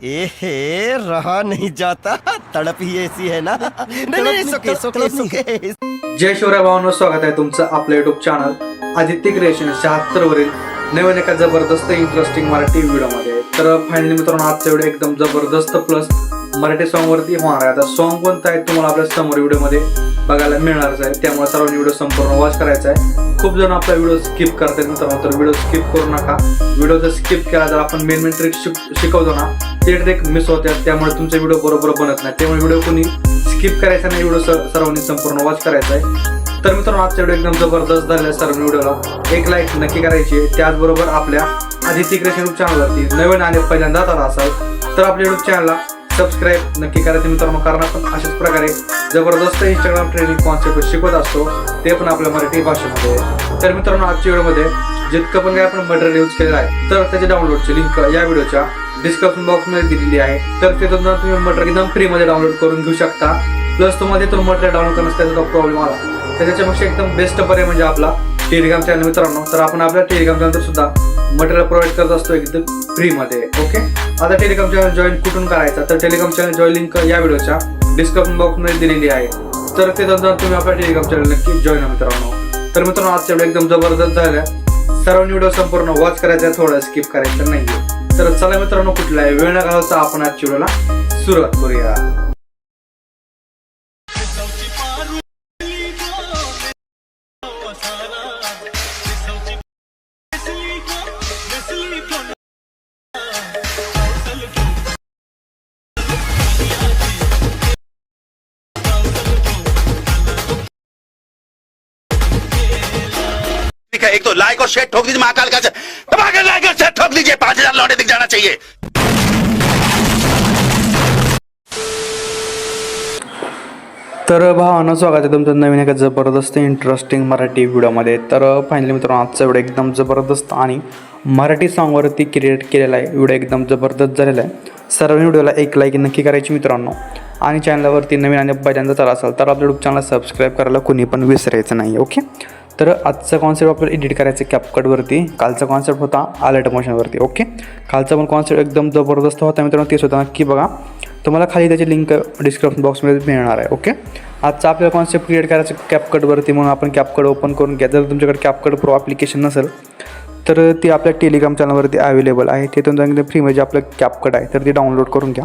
ए हे रहा नहीं जाता, तड़प ही ऐसी है ना। नहीं, सुके। जय शिवराय भावांनो, स्वागत आहे तुमचं आपल्या युट्यूब चॅनल आदित्य क्रिएशन 76 वरील नवीन एका जबरदस्त इंटरेस्टिंग मराठी व्हिडिओमध्ये। तर फायनली मित्रांनो, आजचा व्हिडिओ एकदम जबरदस्त प्लस मराठी सॉन्ग वरती होणार आहे। आता सॉन्ग कोणतं आहे तुम्हाला आपल्या समोर व्हिडिओमध्ये बघायला मिळणारच आहे, त्यामुळे सर्वांनी व्हिडिओ संपूर्ण वॉच करायचा आहे। खूप जण आपला व्हिडिओ स्किप करतात मित्रांनो, तर व्हिडिओ स्किप करू नका। व्हिडिओ जर स्किप केला तर आपण मेन ट्रिक शिकवतो ना, ते ट्रिक मिस होतात, त्यामुळे तुमचा व्हिडिओ बरोबर बनत नाही। त्यामुळे व्हिडिओ कोणी स्किप करायचा नाही, व्हिडिओ सर्वांनी संपूर्ण वॉच करायचा आहे। तर मित्रांनो, आजचा व्हिडिओ एकदम जबरदस्त झालेला, सर्व व्हिडिओला एक लाईक नक्की करायची आहे। त्याचबरोबर आपल्या आदित्य क्रिएशन चॅनलवरती नवीन आणि पहिल्यांदाच आला असाल तर आपल्या युट्यूब चॅनलला सबस्क्राईब नक्की करायचं मित्रांनो, कारण आपण अशाच प्रकारे जबरदस्त इंस्टाग्राम ट्रेनिंग कॉन्सेप्ट शिकवत असतो, ते पण आपल्या मराठी भाषेमध्ये। तर मित्रांनो, आजच्या व्हिडिओमध्ये जितकं पण काही आपण मटेरियल यूज केलेलं आहे तर त्याच्या डाउनलोडची लिंक या व्हिडिओच्या डिस्क्रिप्शन बॉक्समध्ये दिलेली आहे। तर तिथून तुम्ही मटेरियल एकदम फ्रीमध्ये डाउनलोड करून घेऊ शकता। प्लस तुम्हाला तिथून मटेरियल डाउनलोड करण्यास त्याचा प्रॉब्लेम आला तर त्याच्यापेक्षा एकदम बेस्ट पर्याय म्हणजे आपला टेलिग्राम चॅनल मित्रांनो। तर आपण आपल्या टेलिग्राम चॅनल सुद्धा मटेरियल प्रोव्हाइड करत असतो एकदम फ्रीमध्ये। ओके, आता टेलिग्राम चॅनल जॉईन कुठून करायचा तर टेलिग्राम चॅनल जॉईन लिंक या व्हिडिओच्या डिस्क्रिप्शन बॉक्समध्ये दिलेली आहे। तर तिथून तुम्ही आपल्या टेलिग्राम चॅनल नक्की जॉईन मित्रांनो। तर मित्रांनो, आजचा व्हिडिओ एकदम जबरदस्त झाला, सर्वांनी व्हिडिओ संपूर्ण वॉच करायचा आहे, थोडं स्किप करायचं नाहीये। तर चला मित्रांनो, कुठलाही वेळ न घालवता आपण आजच्या व्हिडिओला सुरुवात करूया। एक तो लाइक और शेयर ठोक दीजिए, महाकाल का धमाका लाइक और शेयर ठोक दीजिए, 5000 लौटे दिख जाना चाहिए। तर भावांनो, स्वागत आहे तुमचं नवीन एका जबरदस्त इंटरेस्टिंग मराठी व्हिडिओमध्ये। तर फायनली मित्रांनो, आजचा व्हिडिओ एकदम जबरदस्त आणि मराठी सॉन्गवरती क्रिएट केलेला आहे। व्हिडिओ एकदम जबरदस्त झालेला आहे। सर्व व्हिडिओला एक लाईक नक्की करायची मित्रांनो, आणि चॅनलवरती नवीन आणि पहिल्यांदा चालू असाल तर आपल्या यूट्यूब चॅनल सबस्क्राईब करायला कोणी पण विसरायचं नाही। ओके, तर आजचा कॉन्सेप्ट आपल्याला एडिट करायचं कॅपकटवरती, कालचा कॉन्सेप्ट होता अलर्ट मोशनवरती। ओके, कालचा पण कॉन्सेप्ट एकदम जबरदस्त होता मित्रांनो, तेच होता नक्की बघा, तुम्हाला खाली त्याची लिंक डिस्क्रिप्शन बॉक्समध्ये मिळणार आहे। ओके, आजचा आपल्याला कॉन्सेप्ट क्रिएट करायचं कॅपकटवरती, म्हणून आपण कॅपकट ओपन करून घ्या। जर तुमच्याकडे कॅपकट प्रो ॲप्लिकेशन नसेल तर ती आपल्या टेलिग्राम चॅनलवरती अवेलेबल आहे, तिथून एकदम फ्रीमध्ये आपलं कॅपकट आहे तर ती डाउनलोड करून घ्या।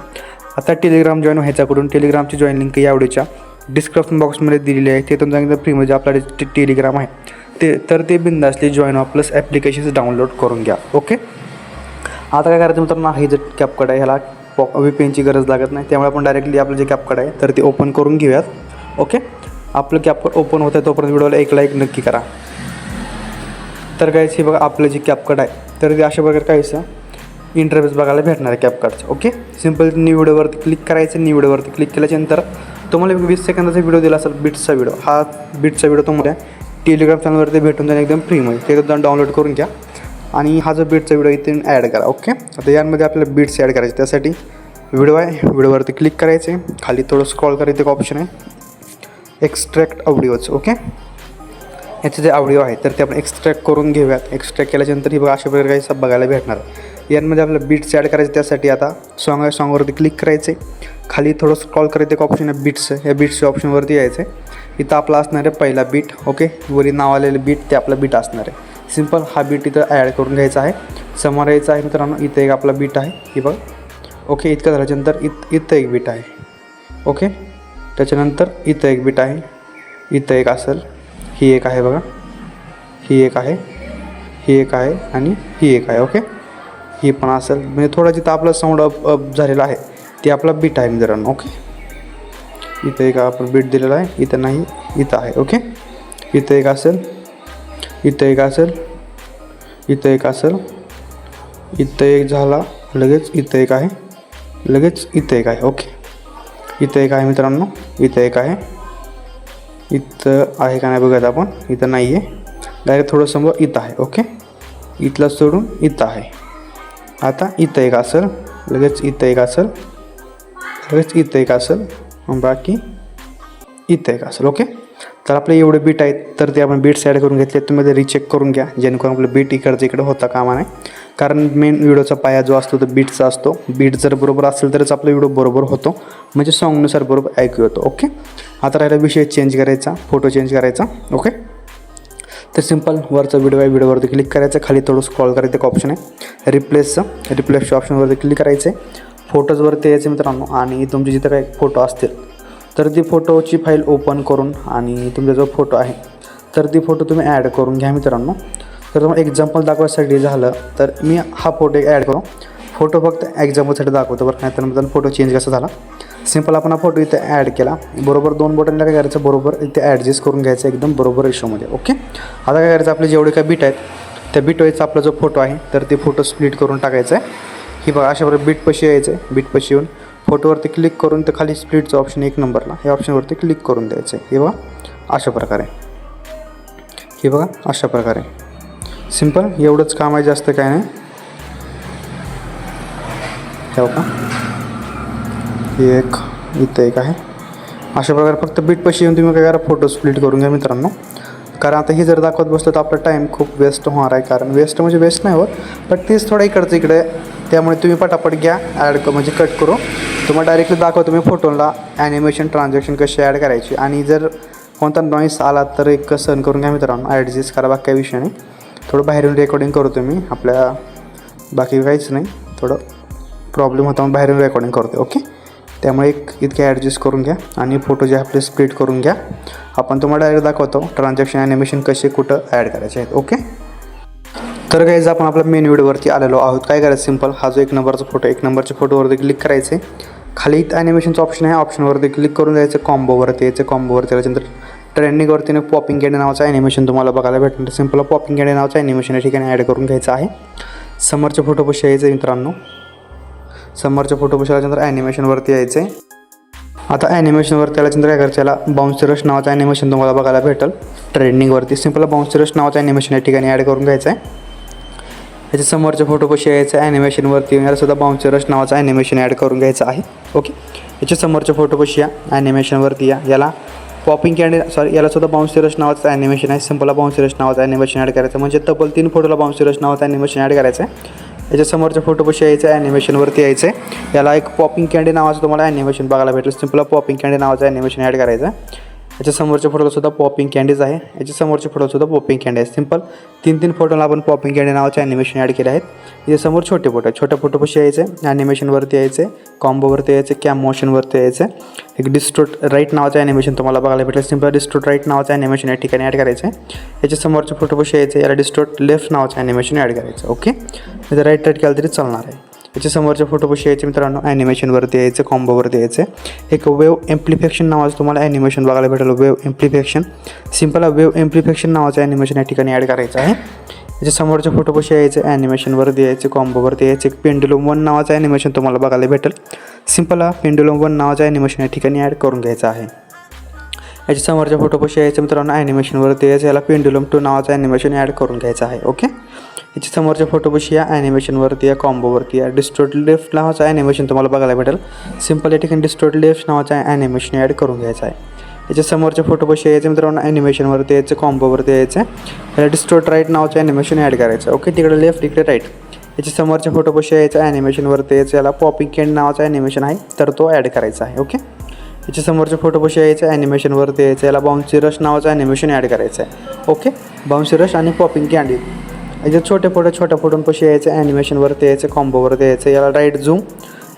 आता टेलिग्राम जॉईन व्हायच्याकडून टेलिग्रामची जॉईन लिंक या व्हिडिओच्या डिस्क्रिप्शन बॉक्समध्ये दिलेली आहे, तिथून एकदम फ्रीमध्ये आपला टेलिग्राम आहे ते बिंदासली जॉईन व्हा, प्लस ॲप्लिकेशन्स डाउनलोड करून घ्या। ओके, आता काय करायचं मित्रांनो, हे जे कॅपकट आहे ह्याला VPNची गरज लागत नाही, त्यामुळे आपण डायरेक्टली आपलं जे कॅपकट आहे तर ते ओपन करून घेऊयात। ओके, आपलं कॅपकट ओपन होतं तोपर्यंत व्हिडिओला एक लाईक नक्की करा। तर काहीच हे बघा, आपलं जे कॅपकट आहे तर ते अशा प्रकारे काहीसं इंटरफेस बघायला भेटणार आहे कॅपकटचं। ओके, सिम्पल न्यू व्हिडिओवरती क्लिक करायचं। न्यू व्हिडिओवरती क्लिक केल्याच्यानंतर तुम्हाला 20 सेकंदाचा व्हिडिओ दिला असेल बीट्सचा व्हिडिओ, हा बीट्सचा व्हिडिओ तुम्हाला टेलिग्राम चॅनलवरती भेटून जाईल एकदम फ्रीमध्ये, ते जाऊन डाउनलोड करून घ्या आणि हा जो बीटचा व्हिडिओ इथे ॲड करा। ओके, आता यामध्ये आपल्याला बीट्स ॲड करायचे, त्यासाठी व्हिडिओ आहे, व्हिडिओवरती क्लिक करायचे, खाली थोडं स्क्रॉल करायचं, एक ऑप्शन आहे एक्स्ट्रॅक्ट ऑडिओचं। ओके, याचे जे ऑडिओ आहे तर ते आपण एक्स्ट्रॅक्ट करून घेऊयात। एक्स्ट्रॅक्ट केल्याच्यानंतर ही बघा अशा प्रकारे काही सब बघायला भेटणार। यांमध्ये आपल्याला बीट्स ॲड करायचे, त्यासाठी आता सॉन्ग आहे, सॉन्गवरती क्लिक करायचे, खाली थोडं स्क्रॉल करायचं, एक ऑप्शन आहे बीट्स, या बीट्सच्या ऑप्शनवरती यायचं आहे। इथं आपला असणार आहे पहिला बीट। ओके, वरी नाव आलेलं बीट ते आपला बीट असणार आहे। सिम्पल हा बीट इथं ॲड करून घ्यायचा आहे, समोर यायचं आहे मित्रांनो। इथं एक आपला बीट आहे, हे बघा। ओके, इतकं झाल्याच्यानंतर इथं एक बीट आहे। ओके, त्याच्यानंतर इथं एक बीट आहे, इथं एक असेल, ही एक आहे बघा, ही एक आहे, ही एक आहे आणि ही एक आहे। ओके, ही पण असेल, म्हणजे थोडा जिथं आपला साऊंड अप झालेला आहे ते आपला बीट आहे मित्रांनो। ओके, इथं एक आपण बीट दिलेला आहे, इथं नाही, इथं आहे। ओके, इथं एक असेल, इथं एक असेल, इथं एक असेल, इथं एक झाला, लगेच इथं एक आहे, लगेच इथं एक आहे। ओके, इथं एक आहे मित्रांनो, इथं एक आहे, इथं आहे का नाही बघत आपण, इथं नाही आहे, डायरेक्ट थोडं समोर इथं आहे। ओके, इथलं सोडून इथं आहे। आता इथं एक असेल, लगेच इथं एक असेल, लगेच इथं एक असेल, बाकी इथं एक असेल। ओके, तर आपले एवढे बीट आहेत तर ते आपण बीट्स ॲड करून घेतले, तुम्ही ते रिचेक करून घ्या, जेणेकरून आपलं बीट इकडचं इकडे होता कामा नाही। कारण मेन व्हिडिओचा पाया जो असतो तो बीटचा असतो. बीट जर बरोबर असेल तरच आपला व्हिडिओ बरोबर होतो, म्हणजे सॉन्गनुसार बरोबर ऐकू येतो. ओके, आता राहिला विषय चेंज करायचा, फोटो चेंज करायचा. ओके, तर सिम्पल वरचा व्हिडिओ आहे, व्हिडिओवरती क्लिक करायचं, खाली थोडं स्क्रॉल करायचं, एक ऑप्शन आहे रिप्लेसच्या ऑप्शनवरती क्लिक करायचं आहे. फोटोजवरती यायचं मित्रांनो, आणि तुमचे जिथं काही फोटो असतील तर ती फोटोची फाईल ओपन करून आणि तुमचा जो फोटो आहे तर ती फोटो तुम्ही ॲड करून घ्या मित्रांनो. तर तुम्हाला एक्झाम्पल दाखवायसाठी झालं तर मी हा फोटो ॲड करू, फोटो फक्त एक्झाम्पलसाठी दाखवतो बरं. नाही तर मित्रांनो फोटो चेंज कसा झाला, सिम्पल आपण हा फोटो इथे ॲड केला, बरोबर 2 बटनला काय करायचं, बरोबर इथे ॲडजस्ट करून घ्यायचं एकदम बरोबर रेशोमध्ये. ओके, आता काय करायचं, आपले जेवढे काय बीट आहेत त्या बीटवाईजचा आपला जो फोटो आहे तर ते फोटो स्प्लिट करून टाकायचा आहे. ही बघा अशा प्रकारे बीटपाशी यायचं आहे, बीटपाशी येऊन फोटोवरती क्लिक करून तर खाली स्प्लिटचं ऑप्शन 1 नंबरला हे ऑप्शनवरती क्लिक करून द्यायचं आहे. हे बघा अशा प्रकारे, हे बघा अशा प्रकारे सिम्पल एवढंच काम आहे, जास्त काय नाही. हे बघा एक इथं एक आहे, अशा प्रकारे फक्त बीटपाशी येऊन तुम्ही काय करा, फोटो स्प्लिट करून घ्या मित्रांनो. कारण आता हे जर दाखवत बसलं तर आपला टाईम खूप वेस्ट होणार आहे. कारण वेस्ट म्हणजे वेस्ट नाही होत, पण तेच थोडं इकडचं इकडे, त्यामुळे तुम्ही पटापट घ्या ॲड म्हणजे कट करू. तुम्हाला डायरेक्टली दाखवतो मी फोटोला ॲनिमेशन ट्रान्झॅक्शन कशी ॲड करायची. आणि जर कोणता नॉईस आला तर एक सहन करून घ्या मित्रांनो, ॲडजस्ट करा, बाकी काही विषय नाही. थोडं बाहेरून रेकॉर्डिंग करतो मी, आपल्या बाकी काहीच नाही, थोडं प्रॉब्लेम होता म्हणून बाहेरून रेकॉर्डिंग करतो. ओके, त्यामुळे एक इतके ॲडजस्ट करून घ्या आणि फोटो जे आपले स्प्लिट करून घ्या. आपण तुम्हाला डायरेक्ट दाखवतो ट्रान्झॅक्शन ॲनिमेशन कसे कुठं ॲड करायचे आहेत. ओके, तर गाईज आपण आपल्या मेन व्हिडिओवरती आलेलो आहोत. काय करायचं, सिम्पल हा जो 1 नंबरचा फोटो, 1 नंबरच्या फोटोवरती क्लिक करायचं आहे, खाली ॲनिमेशनचं ऑप्शन आहे, ऑप्शनवरती क्लिक करून द्यायचं, कॉम्बोवरती यायचं, कॉम्बोवरती त्याच्यानंतर ट्रेंडिंगवरती पॉपिंग कॅन्डी नावाचं ॲनिमेशन तुम्हाला बघायला भेटणार. सिम्पल पॉपिंग कॅन्डी नावाचं ॲनिमेशन या ठिकाणी ॲड करून घ्यायचं आहे. समोरच्या फोटोपाशी यायचं मित्रांनो, समोरच्या फोटोपाशी आल्यानंतर ॲनिमेशनवरती यायचं आहे. आता ॲनिमेशनवरती आल्यानंतर काय करायचं, याला बाउन्स रश नावाचं ॲनिमेशन तुम्हाला बघायला भेटेल ट्रेंडिंगवरती. सिम्पल बाउन्स रश नावाचं ॲनिमेशन या ठिकाणी ॲड करून घ्यायचं आहे. याच्या समोरच्या फोटोपाशी यायचं ॲनिमेशनवरती, यालासुद्धा बाउन्स रश नावाचं ॲनिमेशन ॲड करून घ्यायचं आहे. ओके, याच्या समोरच्या फोटोपाशी या ॲनिमेशनवरती याला पॉपिंग कॅन्डी यालासुद्धा बाउन्स रश नावाचं ॲनिमेशन आहे. सिम्पलला बाउन्स रश नावाचं ॲनिमेशन ॲड करायचं, म्हणजे तब्बल 3 फोटोला बाउन्स रश नावाचं ॲनिमेशन ॲड करायचं आहे. याच्या समोरच्या फोटोपाशी यायचं ॲनिमेशनवरती यायचं आहे, याला एक पॉपिंग कॅन्डी नावाचं तुम्हाला ॲनिमेशन बघायला भेटेल. सिम्पल पॉपिंग कॅन्डी नावाचं ॲनिमेशन ॲड करायचं आहे. याच्या समोरच्या फोटोलासुद्धा पॉपिंग कॅन्डीज आहे, याच्या समोरच्या फोटोसुद्धा पॉपिंग कॅन्डी आहे. सिम्पल 3 फोटोला आपण पॉपिंग कॅन्डी नावाचे ॲनिमेशन ॲड केले आहेत. याच्या समोर छोटे फोटो आहे, छोट्या फोटोपाशी यायचं आहे, ॲनिमेशनवरती यायचं आहे, कॉम्बोवरती यायचं, कॅम मोशनवरती यायचं आहे. एक डिस्टोट राईट नावाचं ॲनिमेशन तुम्हाला बघायला भेटेल. सिम्पल डिस्टोट राईट नावाचं ॲनिमेशन या ठिकाणी ॲड करायचं आहे. याच्या समोरच्या फोटोपाशी यायचं, याला डिस्टोट लेफ्ट नावाचं ॲनिमेशन ॲड करायचं. ओके, तर राईट केलं तरी चालणार आहे. याच्या समोरच्या फोटोपाशी यायचे मित्रांनो, ॲनिमेशनवरती यायचं, कॉम्बोवरती यायचं. एक वेव एम्प्लिफिकेशन नावाचं तुम्हाला ॲनिमेशन बघायला भेटेल, wave amplification. Simple wave amplification नावाचं ॲनिमेशन या ठिकाणी ॲड करायचं आहे. याच्या समोरच्या फोटोपाशी यायचं, ॲनिमेशनवरती यायचं, कॉम्बोवरती यायचं. एक पेंडुलम 1 नावाचं ॲनिमेशन तुम्हाला बघायला भेटेल. सिम्पल पेंडुलम 1 नावाचं ॲनिमेशन या ठिकाणी ॲड करून घ्यायचं आहे. याच्या समोरच्या फोटोपाशी यायचं मित्रांनो, ॲनिमेशनवरती यायचं, याला पेंडुलम 2 नावाचं ॲनिमेशन ॲड करून घ्यायचं आहे. ओके, याच्या समोरच्या फोटोपाशी या ॲनिमेशनवरती या, कॉम्बोवरती या, डिस्टोट लेफ्ट नावाचं ॲनिमेशन तुम्हाला बघायला भेटेल. सिम्पल या ठिकाणी डिस्टोट लेफ्ट नावाचं ॲनिमेशन ॲड करून घ्यायचं आहे. याच्या समोरच्या फोटोपाशी यायचं मित्रांनो, ॲनिमेशनवरती यायचं, कॉम्बोवरती यायचं, याला डिस्टोट राईट नावाचं ॲनिमेशन ॲड करायचं. ओके, तिकडे लेफ्ट इकडे राईट. याच्या समोरच्या फोटोपाशी यायचं, ॲनिमेशनवरती यायचं, याला पॉपिंग कॅन्डी नावाचं ॲनिमेशन आहे तर तो ॲड करायचा आहे. ओके, याच्या समोरच्या फोटोपाशी यायचं, ॲनिमेशनवरती यायचं, याला बाउन्सी रश नावाचं ॲनिमेशन ॲड करायचं आहे. ओके, बाउन्सी रश आणि पॉपिंग कॅन्डी. याच्यात छोट्या फोटोंपाशी यायचं, ॲनिमेशनवरती यायचं, कॉम्बोवरती यायचं, याला राईट झूम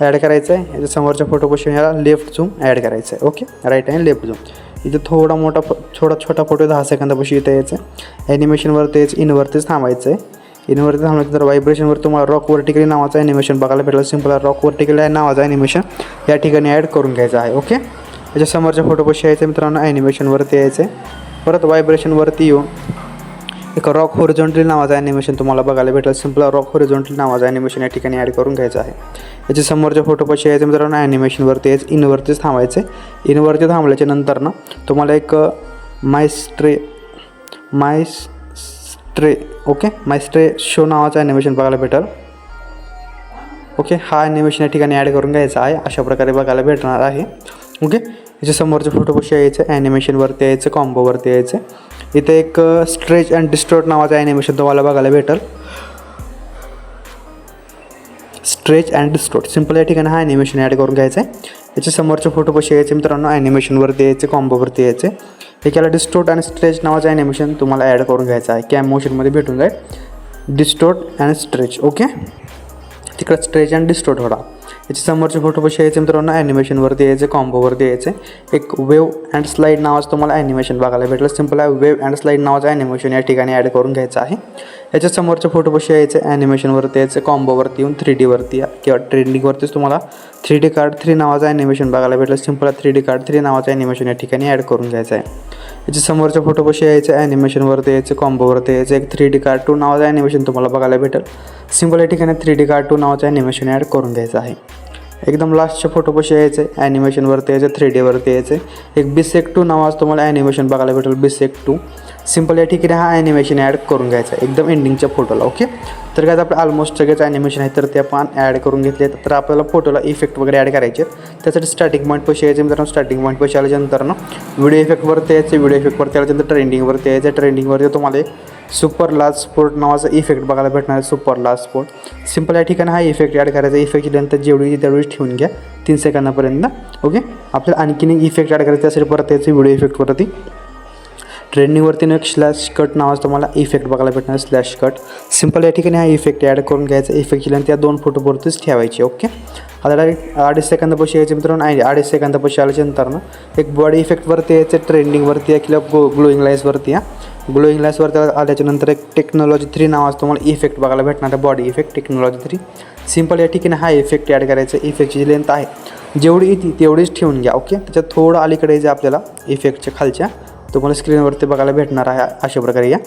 ॲड करायचं आहे. याच्या समोरच्या फोटोपाशी याला लेफ्ट झूम ॲड करायचं आहे. ओके, राईट आणि लेफ्ट झूम. इथं छोटा फोटो 10 सेकंदापाशी इथं यायचं, ॲनिमेशनवरती यायचं, इनवरतीच थांबायचं आहे. इनवरती थांबल्यानंतर तर व्हायब्रेशनवर तुम्हाला रॉक व्हर्टिकली नावाचं ॲनिमेशन बघायला भेटेल. सिम्पल रॉक व्हर्टिकली नावाचं ॲनिमेशन या ठिकाणी ॲड करून घ्यायचं आहे. ओके, याच्या समोरच्या फोटोपाशी यायचं मित्रांनो, ॲनिमेशनवरती यायचं, परत व्हायब्रेशनवरती येऊन एक रॉक होरिझॉन्टली नावाचं ॲनिमेशन तुम्हाला बघायला भेटेल. सिम्पल रॉक होरिझॉन्टली नावाचं ॲनिमेशन या ठिकाणी ॲड करून घ्यायचं आहे. याच्या समोरच्या फोटोपाशी यायचं मित्रांनो, ॲनिमेशनवरती यायचं, इनवरतीच थांबायचं. इनवरती थांबल्याच्या नंतर ना तुम्हाला एक मायस्ट्रे मायस्ट्रे शो नावाचं ॲनिमेशन बघायला भेटेल. ओके, हा ॲनिमेशन या ठिकाणी ॲड करून घ्यायचा आहे. अशा प्रकारे बघायला भेटणार आहे. ओके, याच्या समोरच्या फोटोपाशी यायचं, ॲनिमेशनवरती यायचं, कॉम्बोवरती यायचं. इथे एक स्ट्रेच अँड डिस्टोर्ट नावाचं ॲनिमेशन तुम्हाला बघायला भेटेल. Stretch and distort. सिम्पल या ठिकाणी हा ॲनिमेशन ॲड करून घ्यायचा आहे. याच्या समोरच्या फोटो कसे यायचे मित्रांनो, ॲनिमेशनवरती यायचे, कॉम्बोवरती यायचे. एकाला डिस्टोर्ट आणि स्ट्रेच नावाचं ॲनिमेशन तुम्हाला ॲड करून घ्यायचं आहे. कॅम मोशनमध्ये भेटून जाईल डिस्टोर्ट अँड स्ट्रेच. ओके, तिकडं स्ट्रेच अँड डिस्टोर्ट होता. याच्या समोरचे फोटो कसे यायचे मित्रांनो, ॲनिमेशनवरती यायचे, कॉम्बोवरती यायचे. एक वेव अँड स्लाईड नावाचं तुम्हाला ॲनिमेशन बघायला भेटलं. सिम्पल आहे वेव अँड स्लाईड नावाचं ॲनिमेशन या ठिकाणी ॲड करून घ्यायचं आहे. याच्या समोरचे फोटो कसे यायचे, ॲनिमेशनवरती यायचे, कॉम्बोवरती येऊन 3Dवरती किंवा ट्रेंडिंगवरतीच तुम्हाला 3D कार्ड 3 नावाचं ॲनिमेशन बघायला भेटलं. सिम्पल 3D कार्ड 3 नावाचं ॲनिमेशन या ठिकाणी ॲड करून घ्यायचं आहे. याच्या समोरचे फोटो कसे यायचे, ॲनिमेशनवरती यायचे, कॉम्बोवरती यायचे. एक 3D कार्ड 2 नावाचं ॲनिमेशन तुम्हाला बघायला भेटेल. सिम्पल या ठिकाणी 3D कार्ड 2 नावाचं ॲनिमेशन ॲड करून घ्यायचं आहे. एकदम लास्टचे फोटो कसे यायचे, ॲनिमेशनवरती यायचे, 3Dवरती यायचे. एक बिसेक 2 नावाचं तुम्हाला ॲनिमेशन बघायला भेटेल, बिसेक 2. सिम्पल या ठिकाणी हा ॲनिमेशन ॲड करून घ्यायचा आहे एकदम एंडिंगच्या फोटोला. ओके, तर काय आपलं ऑलमोस्ट सगळेच ॲनिमेशन आहे तर ते आपण ॲड करून घेतले. तर आपल्याला फोटोला इफेक्ट वगैरे ॲड करायचे आहेत. त्यासाठी स्टार्टिंग पॉईंट पैसे यायचे मित्रांनो. स्टार्टिंग पॉईंट पैसे आल्याच्यानंतर ना व्हिडिओ इफेक्टवरती यायचे, व्हिडिओ इफेक्टवरती आल्याच्यानंतर ट्रेंडिंगवरती यायचं. ट्रेंडिंगवरती तुम्हाला एक सुपर लार्ज स्पोर्ट नावाचा इफेक्ट बघायला भेटणार आहे, सुपर लार्ज स्पोर्ट. सिम्पल या ठिकाणी हा इफेक्ट ॲड करायचा. इफेक्टची लेंथ जेवढी तेवढीच ठेवून घ्या 3 सेकंदापर्यंत. ओके, आपल्याला आणखीन एक इफेक्ट ॲड करायचा. त्यासाठी परत यायचं व्हिडिओ इफेक्टवरती, ट्रेंडिंगवरती एक स्लॅश कट नावाचं तुम्हाला इफेक्ट बघायला भेटणार, स्लॅश कट. सिम्पल या ठिकाणी हा इफेक्ट ॲड करून घ्यायचा. इफेक्टची लेंथ त्या 2 फोटोवरतीच ठेवायची. ओके, आता डायरेक्ट 2.5 सेकंदापाशी यायचे मित्रांनो. 2.5 सेकंदापाशी आल्याच्यानंतर ना एक बॉडी इफेक्टवरती यायचं, ट्रेंडिंगवरती या किंवा ग्लोईंग लाईन्सवरती या. ग्लोईंग लाईन्सवरती आल्याच्यानंतर एक टेक्नॉलॉजी 3 नावाचं तुम्हाला इफेक्ट बघायला भेटणार आहे, बॉडी इफेक्ट टेक्नॉलॉजी 3. सिम्पल या ठिकाणी हा इफेक्ट ॲड करायचा. इफेक्टची लेंथ आहे जेवढी येते तेवढीच ठेवून घ्या. ओके, त्याच्यात थोडं अलीकडे जे आपल्याला इफेक्टच्या खालच्या तुम्हाला स्क्रीनवरती बघायला भेटणार आहे अशा प्रकारे. या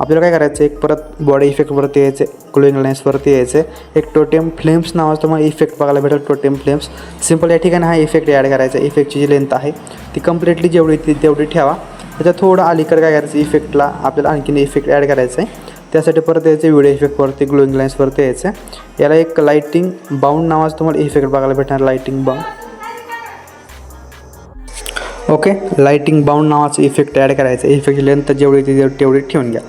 आपल्याला काय करायचं, एक परत बॉडी इफेक्टवरती यायचे, ग्लोईंग लाईन्सवरती यायचे. एक टोटेम फ्लेम्स नावाचं तुम्हाला इफेक्ट बघायला भेटेल, टोटेम फ्लेम्स. सिम्पल या ठिकाणी हा इफेक्ट ॲड करायचा. इफेक्टची जी लेंथ आहे ती कम्प्लिटली जेवढी ती तेवढी ठेवा. त्याच्यात थोडं अलीकडे काय करायचं, इफेक्टला आपल्याला आणखीन इफेक्ट ॲड करायचं आहे. त्यासाठी परत यायचे व्हिडिओ इफेक्टवरती, ग्लोईंग लाईन्सवरती यायचं. याला एक लाईटिंग बाउंड नावाचं तुम्हाला इफेक्ट बघायला भेटणार, lighting bound. Okay, lighting bound नावाचं इफेक्ट ॲड करायचं. इफेक्टची लेंथ जेवढी तेवढी ठेवून घ्या.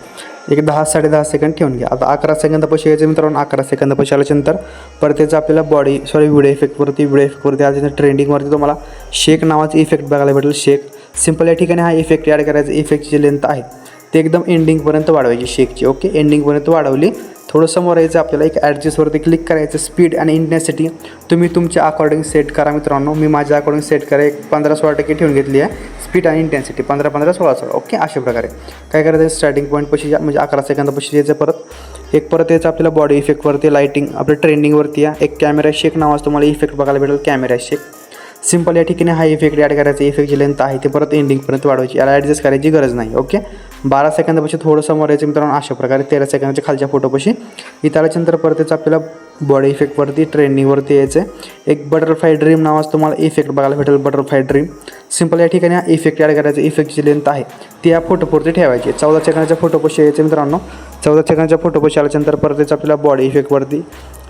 एक 10-10.5 सेकंद ठेवून घ्या. आता 11 सेकंदापाशी यायचं मित्रांनो. 11 सेकंदापाशी आल्याच्यानंतर परत याचं आपल्याला व्हिडिओ इफेक्टवरती आल्याच्यानंतर ट्रेंडिंगवरती तुम्हाला शेक नावाचं इफेक्ट बघायला भेटेल, शेक. सिम्पल या ठिकाणी हा इफेक्ट ॲड करायचा. इफेक्टची लेंथ आहे ते एकदम एंडिंगपर्यंत वाढवायची शेकची. ओके, एंडिंगपर्यंत वाढवली. थोडं समोर यायचं आपल्याला, एक ॲडजस्टवरती क्लिक करायचं. स्पीड आणि इंटेन्सिटी तुम्ही तुमच्या अकॉर्डिंग सेट करा मित्रांनो. मी माझ्या अकॉर्डिंग सेट करा, एक 15-16% ठेवून घेतली आहे. स्पीड आणि इंटेन्सिटी 15-15-16. ओके, अशा प्रकारे काय करायचं, स्टार्टिंग पॉईंट पशी म्हणजे 11 सेकंदापाशी यायचं. परत यायचं आपल्याला बॉडी इफेक्टवरती, लाईटिंग आपल्या ट्रेंडिंगवरती या. एक कॅमेरा शेक नावाचं तुम्हाला इफेक्ट बघायला भेटेल, कॅमेरा शेक. सिम्पल या ठिकाणी हा इफेक्ट ॲड करायचा. इफेक्टची लेंथ आहे ते परत एंडिंगपर्यंत वाढवायची. याला ॲडजस्ट करायची गरज नाही. ओके, 12 सेकंदापाशी थोडं समोर यायचं मित्रांनो. अशा प्रकारे 13 सेकंदाच्या खालच्या फोटोपाशी इथं आल्याच्यानंतर परत याचं आपल्याला बॉडी इफेक्टवरती, ट्रेंडिंगवरती यायचं. एक बटरफ्लाय ड्रीम नावाचं तुम्हाला इफेक्ट बघायला भेटेल, बटरफ्लाय ड्रीम. सिम्पल या ठिकाणी हा इफेक्ट ॲड करायचा. इफेक्टची लेंथ आहे ती या फोटोपुरती ठेवायची. 14 सेकंदाच्या फोटोपाशी यायचं मित्रांनो. 14 सेकंदाच्या फोटोपाशी आल्याच्यानंतर परत याचं आपल्याला बॉडी इफेक्टवरती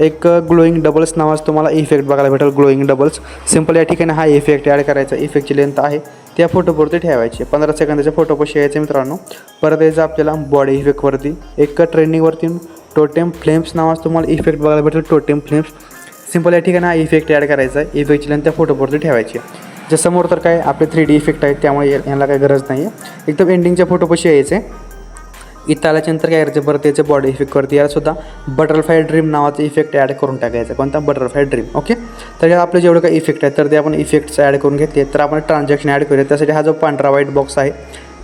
एक ग्लोईंग डबल्स नावाचं तुम्हाला इफेक्ट बघायला भेटेल, ग्लोईंग डबल्स. सिम्पल या ठिकाणी हा इफेक्ट ॲड करायचा. इफेक्टची लेंथ आहे त्या फोटोपुरती ठेवायची. 15 सेकंदाच्या फोटोपाशी यायचं मित्रांनो. परत यायचं आपल्याला बॉडी इफेक्टवरती एक ट्रेंडिंगवरती टोटेम फ्लेम्स नावाचं तुम्हाला इफेक्ट बघायला भेटेल, टोटेम फ्लेम्स. सिम्पल या ठिकाणी हा इफेक्ट ॲड करायचा आहे. इफेक्टची लेंथ त्या फोटोपुरती ठेवायची. जे समोर तर काय आपले 3D इफेक्ट आहेत त्यामुळे याला काही गरज नाही आहे. एकदम एंडिंगच्या फोटोपाशी यायचे. इथं आल्याच्यानंतर काय करायचं, परत याचं बॉडी इफेक्टवरती यालासुद्धा बटरफ्लाय ड्रीम नावाचं इफेक्ट ॲड करून टाकायचं. कोणता, बटरफ्लाय ड्रीम. ओके, तर यात आपलं जेवढं काही इफेक्ट आहे तर ते आपण इफेक्ट्स ॲड करून घेतले. तर आपण ट्रान्झॅक्शन ॲड करूया. त्यासाठी हा जो पांढरा व्हाईट बॉक्स आहे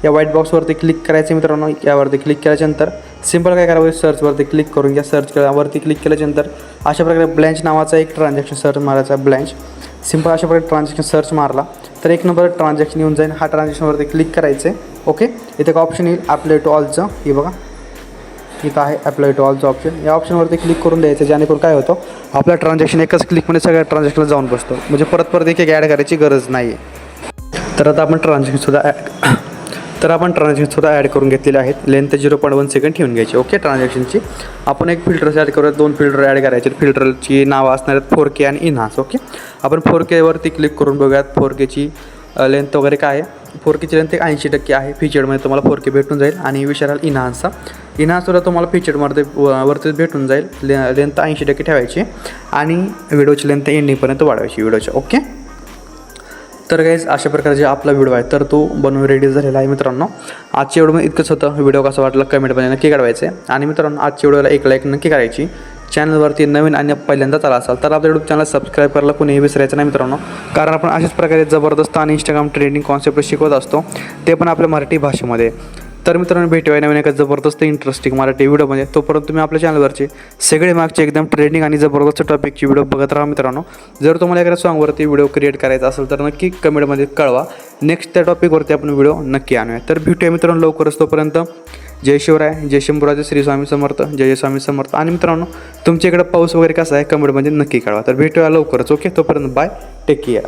या व्हाईट बॉक्सवरती क्लिक करायचं मित्रांनो. यावरती क्लिक केल्याच्यानंतर सिम्पल काय करावं, सर्चवरती क्लिक करून घ्या. सर्च केल्यावरती क्लिक केल्याच्यानंतर अशा प्रकारे ब्लँच नावाचा एक ट्रान्झॅक्शन सर्च मारायचा, ब्लँच. सिम्पल अशा प्रकारे ट्रान्झॅक्शन सर्च मारला तर एक नंबर ट्रान्झॅक्शन येऊन जाईल. हा ट्रान्झॅक्शनवरती क्लिक करायचं आहे. ओके, इथे का ऑप्शन येईल अप्लाय टू ऑलचं, हे बघा इथं आहे अप्लाय टू ऑलचं ऑप्शन. या ऑप्शनवरती क्लिक करून द्यायचं, जेणेकरून काय होतं आपला ट्रान्झॅक्शन एकच क्लिकमध्ये सगळ्या ट्रान्झॅक्शनला जाऊन बसतो. म्हणजे परत एक ॲड करायची गरज नाही आहे. तर आता आपण ट्रान्झॅक्शनसुद्धा ॲड करून घेतलेले आहेत. लेंथ 0.1 सेकंड ठेवून घ्यायची. ओके, ट्रान्झॅक्शनची आपण एक फिल्टर्स ॲड करूया. 2 फिल्टर ॲड करायचे. फिल्टरची नावं असणार आहेत 4K आणि इनहान्स. ओके, आपण 4K वरती क्लिक करून बघूयात. 4Kची लेंथ वगैरे काय आहे 4Kची लेंथ 80% आहे. फीचर्डमध्ये तुम्हाला 4K भेटून जाईल आणि विचाराल इनहान्सला तुम्हाला फीचर्डमध्ये वरतीच भेटून जाईल. लेंथ 80% ठेवायची आणि व्हिडिओची लेंथ एंडिंगपर्यंत वाढवायची व्हिडिओच्या. ओके, तर गाईज अशा प्रकारे जे आपला व्हिडिओ आहे तर तो बनवून रेडी झालेला आहे मित्रांनो. आजच्या व्हिडिओमध्ये इतकंच होतं. व्हिडिओ कसा वाटला कमेंटमध्ये नक्की कळवायचं आहे. आणि मित्रांनो आजच्या व्हिडिओला एक लाईक नक्की करायची. चॅनलवरती नवीन आणि पहिल्यांदाच आला असाल तर आपल्या यूट्यूब चॅनल सबस्क्राईब करायला कोणीही विसरायचं नाही मित्रांनो, कारण आपण अशाच प्रकारे जबरदस्त आणि इंस्टाग्राम ट्रेंडिंग कॉन्सेप्ट शिकवत असतो, ते पण आपल्या मराठी भाषेमध्ये. तर मित्रांनो भेटूया नवीन एका जबरदस्त इंटरेस्टिंग मराठी व्हिडिओमध्ये. तोपर्यंत तुम्ही आपल्या चॅनलवरचे सगळे मागचे एकदम ट्रेंडिंग आणि जबरदस्त टॉपिकची व्हिडिओ बघत राहा मित्रांनो. जर तुम्हाला एखाद्या सॉंगवरती व्हिडिओ क्रिएट करायचा असेल तर नक्की कमेंटमध्ये कळवा. नेक्स्ट त्या टॉपिकवरती आपण व्हिडिओ नक्की आणूया. तर भेटूया मित्रांनो लवकरच. तोपर्यंत जय शिवराय, जय शंभूराजे, श्री स्वामी समर्थ, जय जय स्वामी समर्थ. आणि मित्रांनो तुमच्या इकडे पाऊस वगैरे कसा आहे कमेंटमध्ये नक्की कळवा. तर भेटूया लवकरच. ओके, तोपर्यंत बाय, टेक केअर.